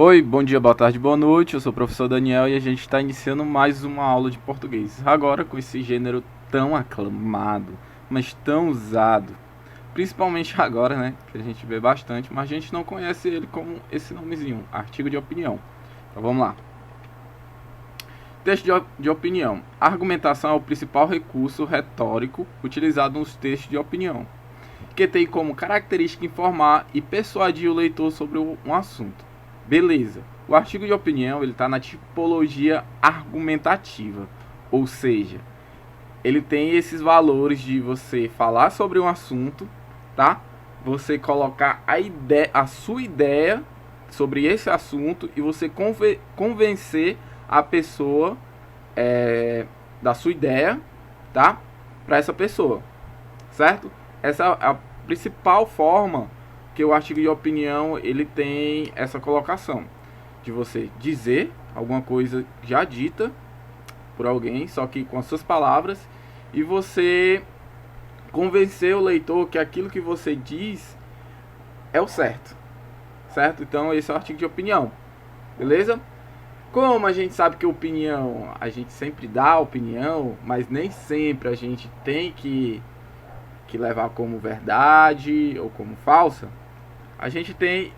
Oi, bom dia, boa tarde, boa noite. Eu sou o professor Daniel e a gente está iniciando mais uma aula de português. Agora com esse gênero tão aclamado, mas tão usado, principalmente agora, né? Que a gente vê bastante, mas a gente não conhece ele como esse nomezinho, artigo de opinião. Então vamos lá. Texto de opinião. A argumentação é o principal recurso retórico utilizado nos textos de opinião, que tem como característica informar e persuadir o leitor sobre um assunto. Beleza. O artigo de opinião ele está na tipologia argumentativa, ou seja, ele tem esses valores de você falar sobre um assunto, tá? Você colocar a sua ideia sobre esse assunto e você convencer a pessoa da sua ideia, tá? Para essa pessoa, certo? Essa é a principal forma que o artigo de opinião ele tem essa colocação de você dizer alguma coisa já dita por alguém, só que com as suas palavras, e você convencer o leitor que aquilo que você diz é o certo, certo? Então esse é o artigo de opinião, beleza? Como a gente sabe que opinião, a gente sempre dá opinião, mas nem sempre a gente tem que levar como verdade ou como falsa, a gente tem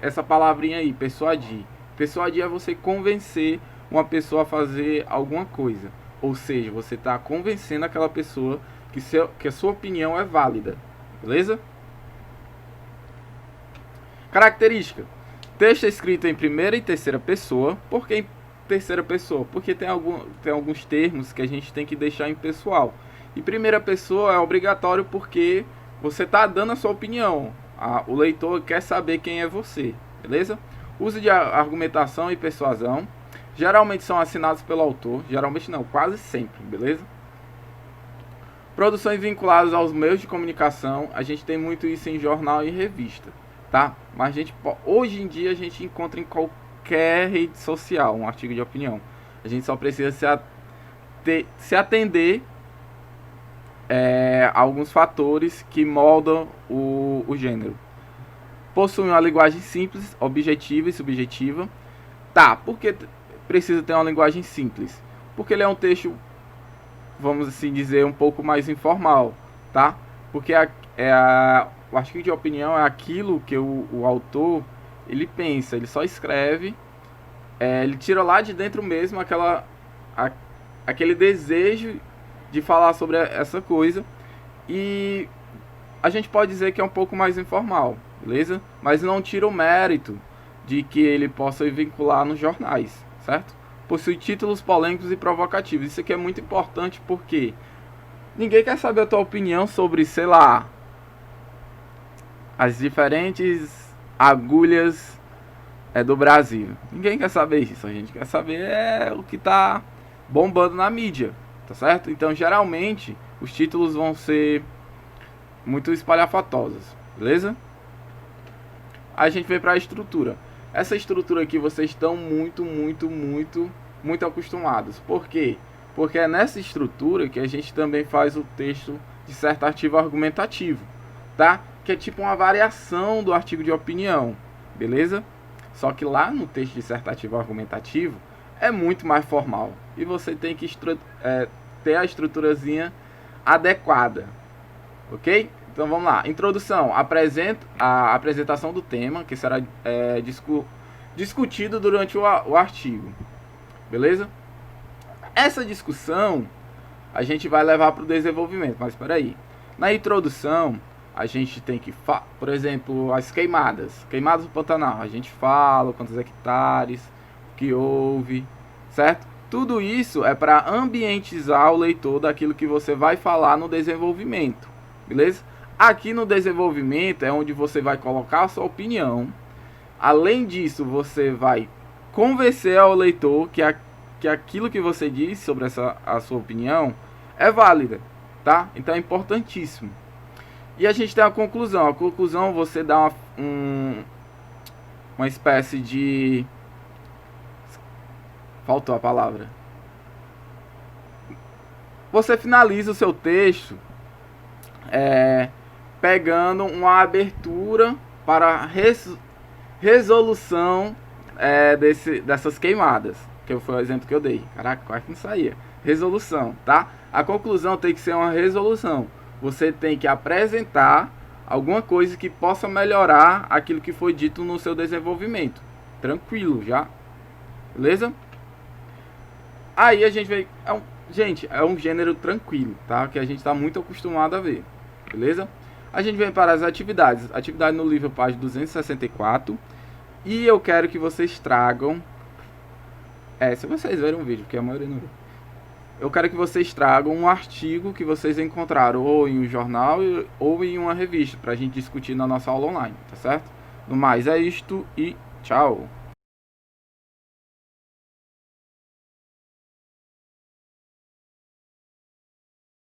essa palavrinha aí, persuadir. Persuadir é você convencer uma pessoa a fazer alguma coisa. Ou seja, você está convencendo aquela pessoa que a sua opinião é válida. Beleza? Característica. Texto escrito em primeira e terceira pessoa. Por que em terceira pessoa? Porque tem alguns termos que a gente tem que deixar em pessoal. E primeira pessoa é obrigatório porque você está dando a sua opinião. O leitor quer saber quem é você, beleza? Uso de argumentação e persuasão. Geralmente são assinados pelo autor. Geralmente não, quase sempre, beleza? Produções vinculadas aos meios de comunicação. A gente tem muito isso em jornal e revista, tá? Mas hoje em dia a gente encontra em qualquer rede social um artigo de opinião. A gente só precisa se atender alguns fatores que moldam o gênero. Possui uma linguagem simples, objetiva e subjetiva. Tá, por que precisa ter uma linguagem simples? Porque ele é um texto, vamos assim dizer, um pouco mais informal, tá? Porque o artigo de opinião é aquilo que o autor ele pensa, ele só escreve, ele tira lá de dentro mesmo aquele desejo de falar sobre essa coisa, e a gente pode dizer que é um pouco mais informal, beleza? Mas não tira o mérito de que ele possa vincular nos jornais, certo? Possui títulos polêmicos e provocativos. Isso aqui é muito importante porque ninguém quer saber a tua opinião sobre, sei lá, as diferentes agulhas do Brasil. Ninguém quer saber isso. A gente quer saber o que está bombando na mídia, tá certo? Então, geralmente, os títulos vão ser muito espalhafatosos, beleza? A gente vem para a estrutura. Essa estrutura aqui vocês estão muito acostumados. Por quê? Porque é nessa estrutura que a gente também faz o texto dissertativo argumentativo, tá? Que é tipo uma variação do artigo de opinião, beleza? Só que lá no texto dissertativo argumentativo é muito mais formal e você tem que ter a estruturazinha adequada, ok? Então vamos lá. Introdução. A apresentação do tema, que será discutido durante o artigo, beleza? Essa discussão a gente vai levar para o desenvolvimento, mas espera aí. Na introdução a gente tem que, por exemplo, as queimadas do Pantanal. A gente fala quantos hectares, o que houve, certo? Tudo isso é para ambientizar o leitor daquilo que você vai falar no desenvolvimento, beleza? Aqui no desenvolvimento é onde você vai colocar a sua opinião. Além disso, você vai convencer ao leitor que aquilo que você disse sobre a sua opinião é válida, tá? Então é importantíssimo. E a gente tem a conclusão. A conclusão você dá uma espécie de... Faltou a palavra. Você finaliza o seu texto pegando uma abertura para resolução dessas queimadas, que foi o exemplo que eu dei. Caraca, quase que não saía. Resolução, tá? A conclusão tem que ser uma resolução. Você tem que apresentar alguma coisa que possa melhorar aquilo que foi dito no seu desenvolvimento. Tranquilo, já? Beleza? Aí a gente vê... gente, é um gênero tranquilo, tá? Que a gente está muito acostumado a ver. Beleza? A gente vem para as atividades. Atividade no livro, página 264. E eu quero que vocês tragam... se vocês verem o vídeo, porque a maioria não viu. Eu quero que vocês tragam um artigo que vocês encontraram ou em um jornal ou em uma revista, para a gente discutir na nossa aula online, tá certo? No mais é isto e tchau!